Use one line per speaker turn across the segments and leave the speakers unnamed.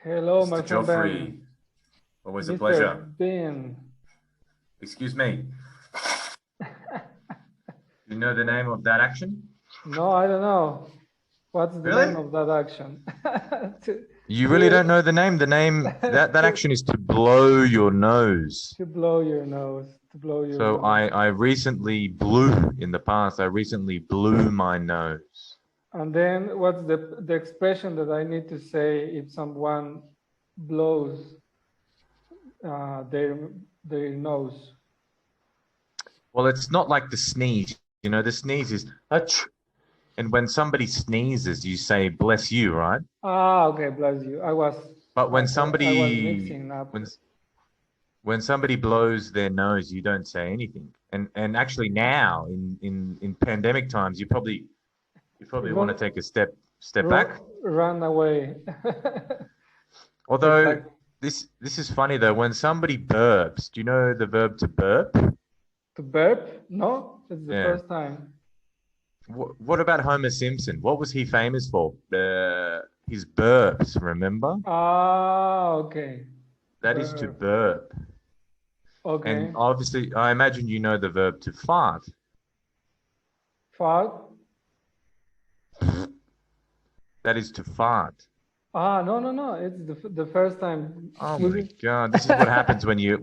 Hello, my
Mr.
friend
Joffre,
Ben.
always a
Mr.
pleasure.
Ben.
Excuse me, you know the name of that action?
No, I don't know. What's the name
Really?
of that action? to,
You really
to,
don't know the name? The name that
to,
action is to blow your nose.
to blow your nose. To blow your
So
nose.
I recently blew in the past. I recently blew my nose.
And then what's the expression that I need to say if someone blows their nose?
Well, it's not like the sneeze. You know, the sneeze is achoo. And when somebody sneezes, you say bless you, right?
Ah, okay, bless you.
But
I was mixing up.
when somebody blows their nose, you don't say anything. And actually now in pandemic times, you probably want to
Run,
take a step back.
run away.
Although
Exactly.
this is funny though. When somebody burps, do you know the verb to burp?
To burp? No, it's the
Yeah.
first time.
What about Homer Simpson? What was he famous for? His burps, remember?
Ah, okay.
That is to
Burp.
burp. And
Okay.
obviously, I imagine you know the verb to fart.
Fart.
That is to fart.
Ah, no, no, no. It's the first time.
Oh
Was
my
it?
God, this is what happens when you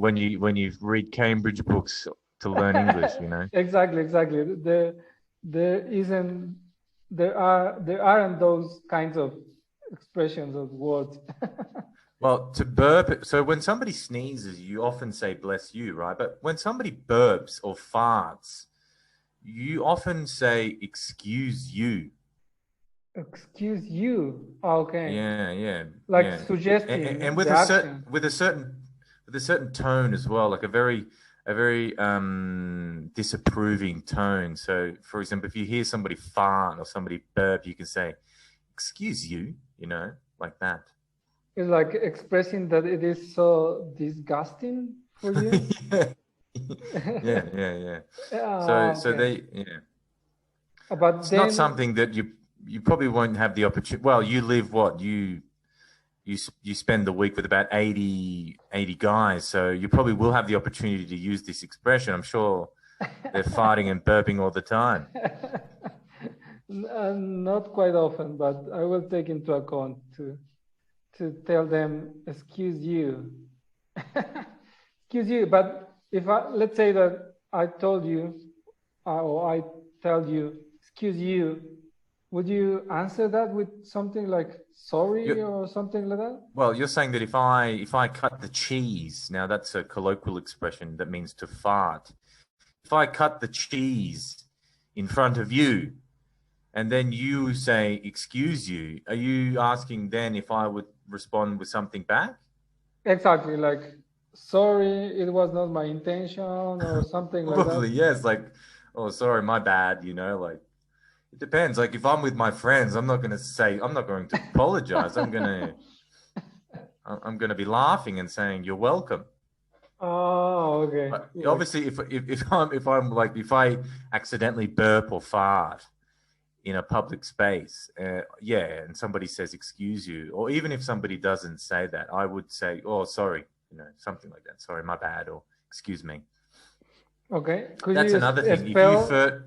read Cambridge books to learn English, you know?
Exactly, exactly. There isn't there aren't those kinds of expressions of words.
Well, to burp, so when somebody sneezes, you often say bless you, right? But when somebody burps or farts, you often say excuse you.
Excuse you. Okay.
Yeah, yeah,
Like
yeah. And
suggesting
with
the
a certain
action.
tone as well, like a very disapproving tone. So for example, if you hear somebody fart or somebody burp, you can say, excuse you, like that.
It's like expressing that it is so disgusting for you.
Yeah. Yeah, yeah, yeah. So
Ah,
so
okay.
they yeah.
But
It's not
then,
something that you probably won't have the opportunity. Well, you live what? You spend the week with about 80 guys, so you probably will have the opportunity to use this expression. I'm sure they're farting and burping all the time.
not quite often, but I will take into account to tell them, excuse you. Excuse you. But if let's say that I told you, or I tell you, excuse you, would you answer that with something like sorry
You
or something like that?
Well, you're saying that if I cut the cheese, now that's a colloquial expression that means to fart. If I cut the cheese in front of you and then you say, excuse you, are you asking then if I would respond with something back?
Exactly, like sorry, it was not my intention or something like that.
Probably, yes. Like, oh, sorry, my bad, like it depends. Like if I'm with my friends, I'm not going to apologize. I'm gonna be laughing and saying, you're welcome.
Oh, okay.
But
Like,
obviously, if I accidentally burp or fart in a public space, yeah, and somebody says excuse you, or even if somebody doesn't say that, I would say, oh, sorry, something like that. Sorry, my bad, or excuse me.
okay. Could
That's
you
another thing.
spell?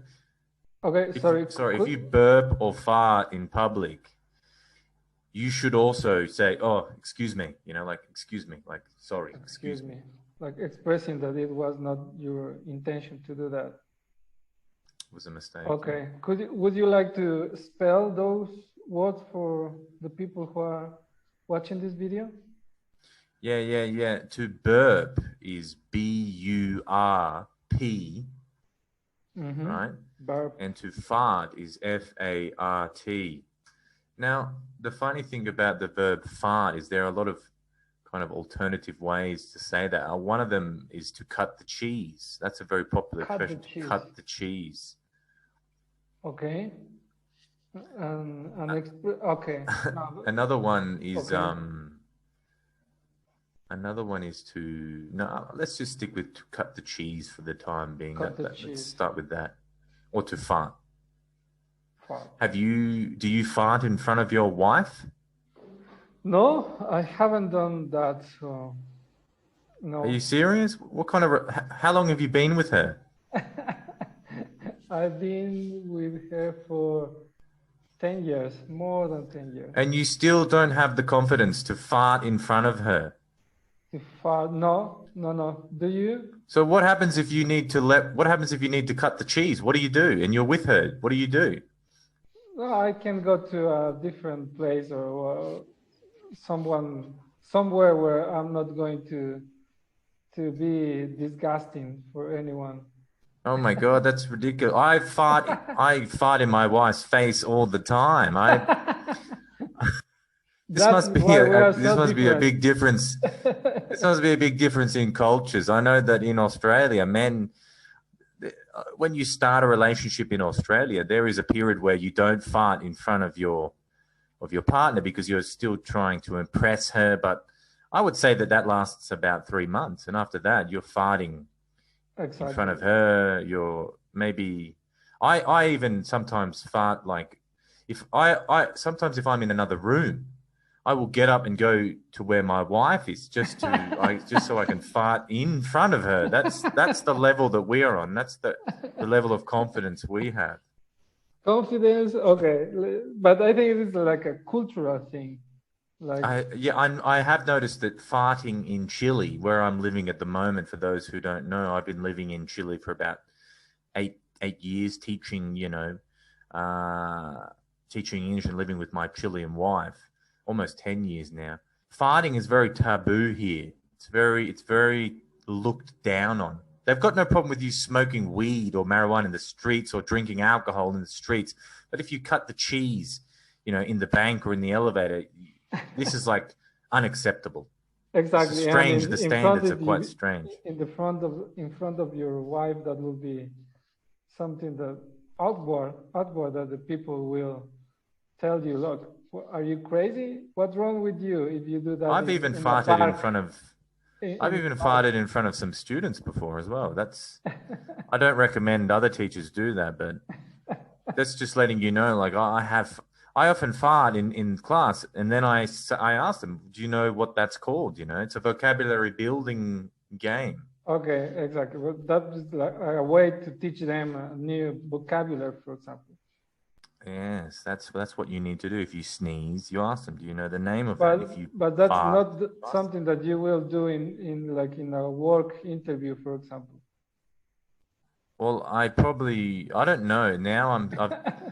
Okay, sorry.
If you burp or fart in public, you should also say, oh, excuse me, like excuse me, like sorry,
Excuse
excuse me.
me. Like expressing that it was not your intention to do that.
It was a mistake. Yeah.
Okay. Would you like to spell those words for the people who are watching this video?
Yeah, yeah, yeah. To burp is BURP,
Mm-hmm.
right?
Burp.
And to fart is FART. Now, the funny thing about the verb fart is there are a lot of kind of alternative ways to say that. One of them is to cut the cheese. That's a very popular
Cut the
expression, to
cheese.
cut the cheese.
Okay. Okay. Now,
Another one is
okay.
to no. Let's just stick with to cut the cheese for the time being.
Cut the
Let's
cheese.
start with that, or to fart.
fart.
Do you fart in front of your wife?
No, I haven't done that. So no.
Are you serious? How long have you been with her?
I've been with her for 10 years, more than 10 years.
And you still don't have the confidence to fart in front of her?
To fart? No. Do you?
So what happens if you need to cut the cheese? What do you do? And you're with her. What do you do?
No, I can go to a different place or somewhere where I'm not going to be disgusting for anyone.
Oh my God, that's ridiculous. I fart in my wife's face all the time. This must be a big difference. This must be a big difference in cultures. I know that in Australia, men, when you start a relationship in Australia, there is a period where you don't fart in front of your partner because you're still trying to impress her. But I would say that lasts about 3 months, and after that, you're farting in front of her. I even sometimes fart like if I'm in another room, I will get up and go to where my wife is just so I can fart in front of her. That's the level that we are on. That's the level of confidence we have.
Confidence, okay, but I think it is like a cultural thing.
I have noticed that farting in Chile, where I'm living at the moment, for those who don't know, I've been living in Chile for about eight years, teaching English and living with my Chilean wife, almost 10 years now. Farting is very taboo here. It's very looked down on. They've got no problem with you smoking weed or marijuana in the streets or drinking alcohol in the streets. But if you cut the cheese, in the bank or in the elevator, this is like unacceptable.
Exactly.
It's strange. The standards are quite strange.
In front of your wife, that will be something that outward that the people will tell you, look, are you crazy? What's wrong with you if you do that?
I've even farted in front of some students before as well. I don't recommend other teachers do that, but that's just letting you know, like I often fart in class, and then I ask them, do you know what that's called? It's a vocabulary building game.
Okay, exactly. Well, that's like a way to teach them a new vocabulary, for example.
Yes, that's what you need to do. If you sneeze, you ask them, do you know the name of that?
But that's not something that you will do in a work interview, for example.
Well, I don't know. Now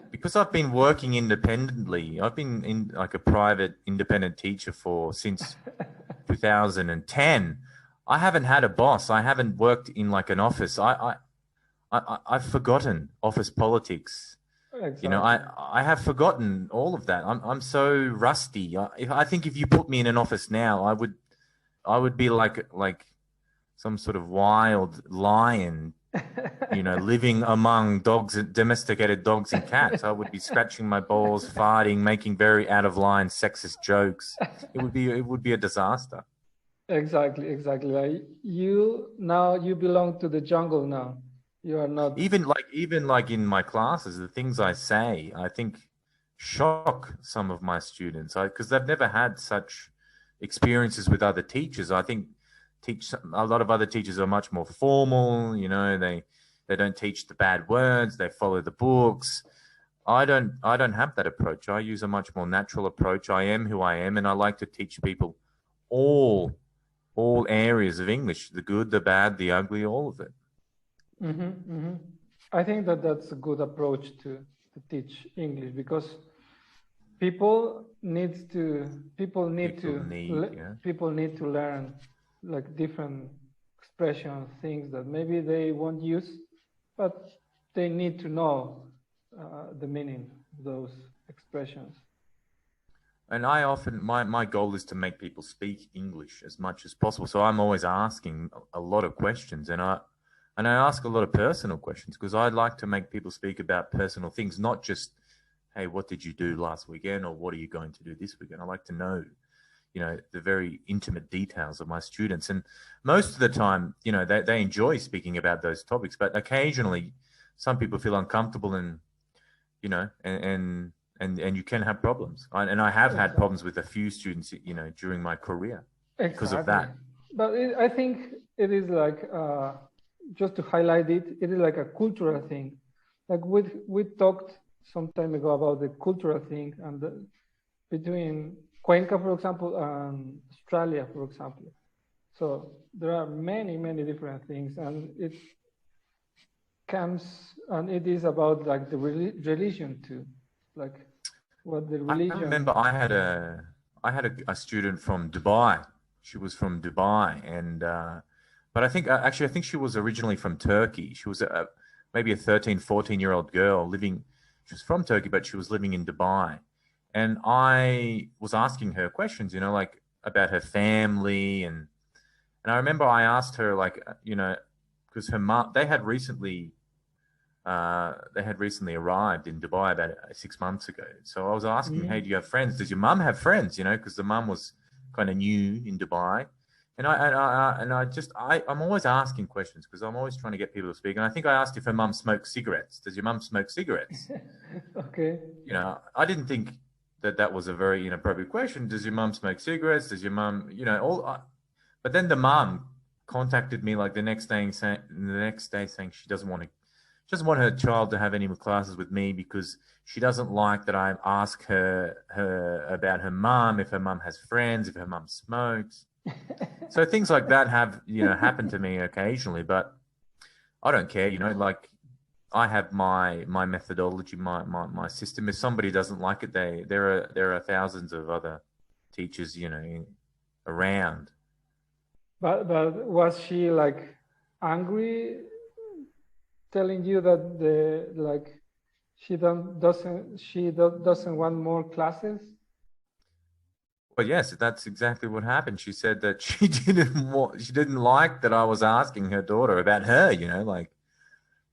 because I've been working independently. I've been in like a private independent teacher since 2010. I haven't had a boss. I haven't worked in like an office. I've forgotten office politics. Exactly. I have forgotten all of that. I'm so rusty. I think if you put me in an office now, I would be like some sort of wild lion, living among domesticated dogs and cats. I would be scratching my balls, farting, making very out of line sexist jokes. It would be a disaster.
Exactly. Like you belong to the jungle now. You are not
even like in my classes, the things I say, I think shock some of my students because they've never had such experiences with other teachers. I think a lot of other teachers are much more formal. They don't teach the bad words. They follow the books. I don't have that approach. I use a much more natural approach. I am who I am, and I like to teach people all areas of English: the good, the bad, the ugly, all of it.
I think that's a good approach to teach English because people need to learn like different expressions, things that maybe they won't use, but they need to know the meaning of those expressions.
And I often, my goal is to make people speak English as much as possible. So I'm always asking a lot of questions, and I ask a lot of personal questions because I'd like to make people speak about personal things, not just, hey, what did you do last weekend or what are you going to do this weekend? I like to know, the very intimate details of my students. And most of the time, they enjoy speaking about those topics, but occasionally some people feel uncomfortable and, you know, and you can have problems. And I have had problems with a few students, you know, during my career because of that.
But I think it is like, just to highlight it, it is like a cultural thing. Like we talked some time ago about the cultural thing and between Cuenca, for example, and Australia, for example. So there are many, many different things, and it comes, and it is about like the religion too, like what the religion.
I remember I had a student from Dubai. She was from Dubai, and but I think actually I think she was originally from Turkey. She was maybe a 13, 14-year-old girl living. She was from Turkey, but she was living in Dubai. And I was asking her questions, you know, like about her family, and I remember I asked her, like, you know, because her mom, they had recently arrived in Dubai about 6 months ago. So I was asking, hey, do you have friends? Does your mum have friends? You know, because the mum was kind of new in Dubai. And I'm always asking questions because I'm always trying to get people to speak. And I think I asked if her mum smokes cigarettes. Does your mum smoke cigarettes?
Okay.
You know, I didn't think that was a very inappropriate question. Does your mum smoke cigarettes? Does your mum, you know, but then the mum contacted me like the next day saying she doesn't want her child to have any more classes with me because she doesn't like that I ask her about her mum, if her mum has friends, if her mum smokes. So things like that have, you know, happened to me occasionally, but I don't care, you know, like I have my methodology, my system. If somebody doesn't like it, there are thousands of other teachers, you know, around.
But was she like angry, telling you that she doesn't want more classes?
Well, yes, that's exactly what happened. She said that she didn't like that I was asking her daughter about her, you know, like,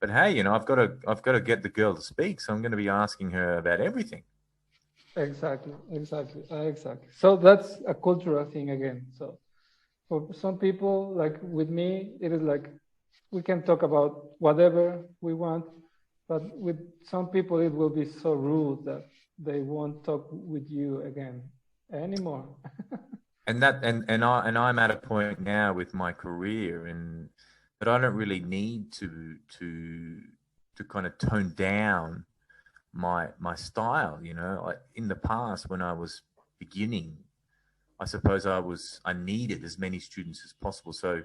but hey, you know, I've got to get the girl to speak, so I'm going to be asking her about everything.
Exactly. So that's a cultural thing again. So for some people, like with me, it is like we can talk about whatever we want, but with some people, it will be so rude that they won't talk with you again anymore.
And I'm at a point now with my career and that I don't really need to kind of tone down my style, you know. Like in the past when I was beginning, I suppose I needed as many students as possible, so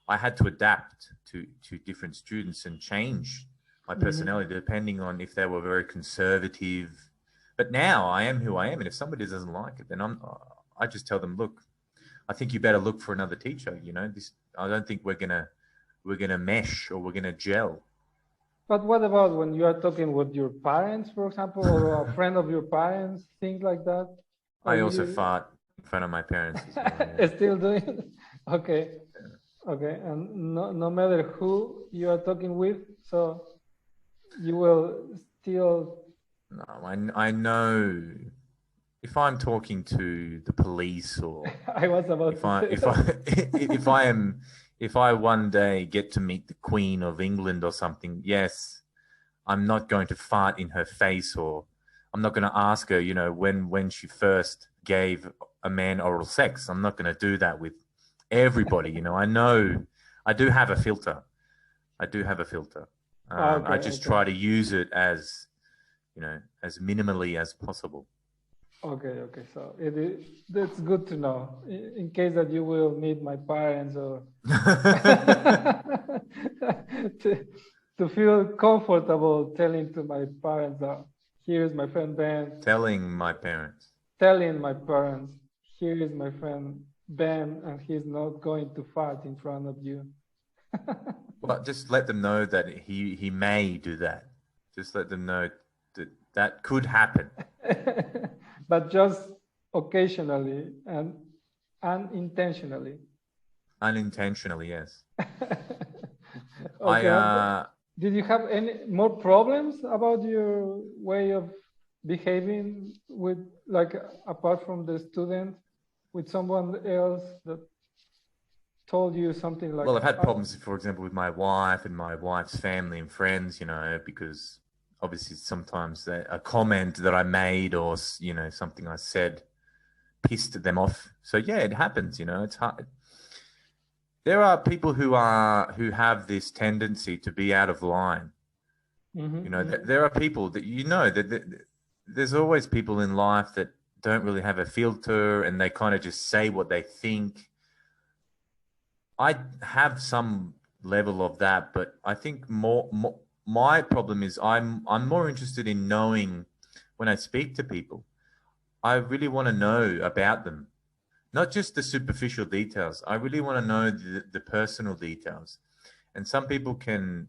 I had to adapt to different students and change my personality depending on if they were very conservative. But now I am who I am, and if somebody doesn't like it, then I just tell them, look, I think you better look for another teacher. You know, I don't think we're gonna mesh or we're gonna gel.
But what about when you are talking with your parents, for example, or a friend of your parents, things like that?
I also fart in front of my parents as well. Yeah.
Still doing it? Okay. Okay. And no matter who you are talking with, so you will still.
No, I know if I'm talking to the police or
I was about
if I one day get to meet the Queen of England or something, yes, I'm not going to fart in her face, or I'm not going to ask her, you know, when she first gave a man oral sex. I'm not going to do that with everybody. You know I do have a filter. Okay, I just try to use it as, you know, as minimally as possible.
Okay. So that's good to know in case that you will meet my parents or to feel comfortable telling to my parents that here's my friend Ben.
Telling my parents,
here is my friend Ben, and he's not going to fart in front of you.
Well, just let them know that he may do that. Just let them know that could happen.
But just occasionally and unintentionally.
Unintentionally, yes.
Okay. Did you have any more problems about your way of behaving with, like, apart from the student, with someone else that told you something like?
Well, I've had problems, for example, with my wife and my wife's family and friends, you know, because obviously sometimes a comment that I made or, something I said pissed them off. So yeah, it happens, it's hard. There are people who have this tendency to be out of line. There are people that there's always people in life that don't really have a filter and they kind of just say what they think. I have some level of that, but I think my problem is I'm more interested in knowing when I speak to people. I really want to know about them, not just the superficial details. I really want to know the personal details. And some people can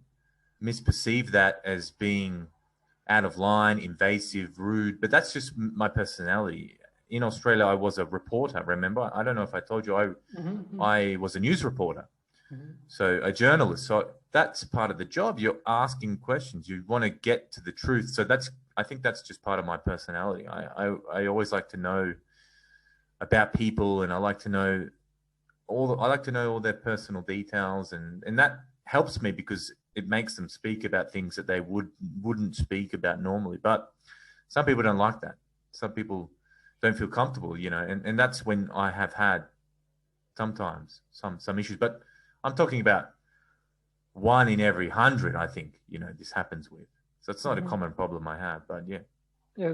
misperceive that as being out of line, invasive, rude, but that's just my personality. In Australia, I was a reporter, remember? I don't know if I told you, I was a news reporter. So a journalist. So that's part of the job. You're asking questions. You want to get to the truth. So I think that's just part of my personality. I always like to know about people, and I like to know all their personal details, and that helps me because it makes them speak about things that they wouldn't speak about normally. But some people don't like that. Some people don't feel comfortable, and that's when I have had sometimes some issues. But I'm talking about 1 in every 100, I think, this happens with. So it's not a common problem I have, but yeah.
Yeah,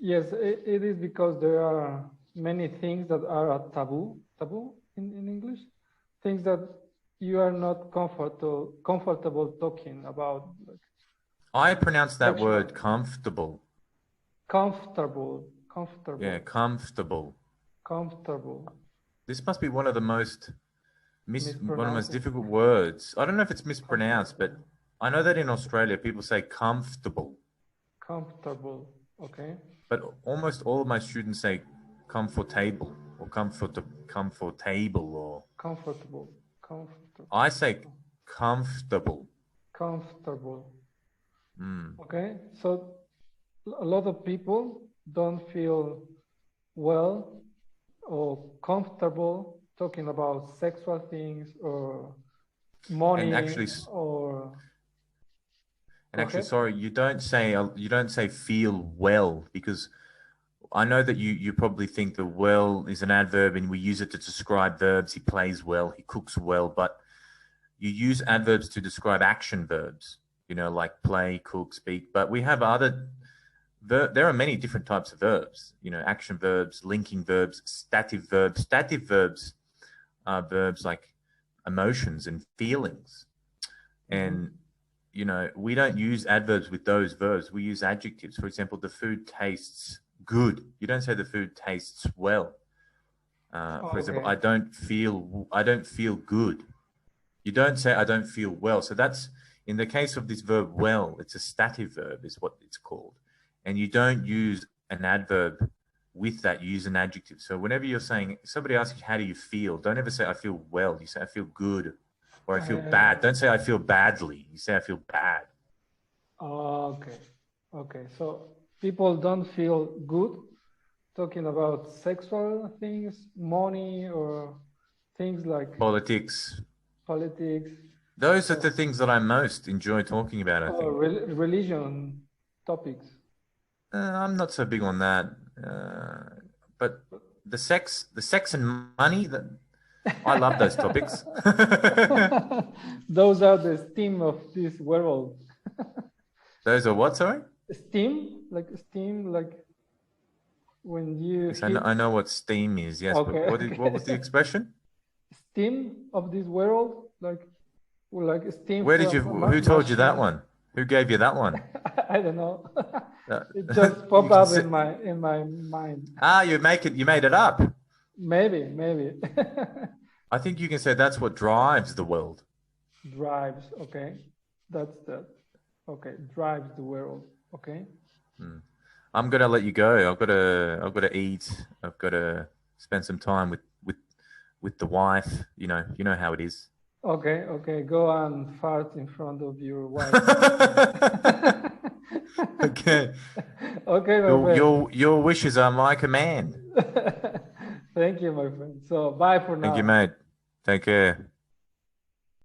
yes, it is because there are many things that are a taboo in English, things that you are not comfortable talking about.
I pronounce that word comfortable.
Comfortable.
Yeah, comfortable. This must be one of the most difficult words. I don't know if it's mispronounced, but I know that in Australia people say comfortable.
Comfortable, okay.
But almost all of my students say comfortable or comfortable or
comfortable.
I say comfortable.
Okay, so a lot of people don't feel well or comfortable talking about sexual things or money,
and actually, sorry, you don't say feel well, because I know that you probably think the well is an adverb and we use it to describe verbs. He plays well, he cooks well, but you use adverbs to describe action verbs, like play, cook, speak. But we have there are many different types of verbs, action verbs, linking verbs, stative verbs. Stative verbs are verbs like emotions and feelings. And, we don't use adverbs with those verbs. We use adjectives. For example, the food tastes good. You don't say the food tastes well. For example, I don't feel good. You don't say I don't feel well. So that's, in the case of this verb well, it's a stative verb is what it's called. And you don't use an adverb with that, you use an adjective. So whenever you're saying, somebody asks you, how do you feel? Don't ever say I feel well. You say I feel good, or I feel bad. Don't say I feel badly. You say I feel bad.
Okay. So people don't feel good talking about sexual things, money, or things like
politics.
Those
are the things that I most enjoy talking about, I think.
Religion topics.
I'm not so big on that. But the sex and money, I love those topics.
Those are the steam of this world.
Those are what, sorry?
Steam, like when you.
Yes, I know what steam is. Yes.
Okay,
but what was the expression?
Steam of this world, like steam.
Who told you that one? Who gave you that one?
I don't know. It just popped up in my mind.
You made it up.
Maybe.
I think you can say that's what drives the world.
Drives, okay. That's that. Okay, drives the world. Okay.
I'm gonna let you go. I've got to eat. I've got to spend some time with the wife. You know how it is.
Okay. Go and fart in front of your wife.
Okay.
Okay, my friend.
Your wishes are my command.
Thank you, my friend. So bye for now.
Thank you, mate. Take care.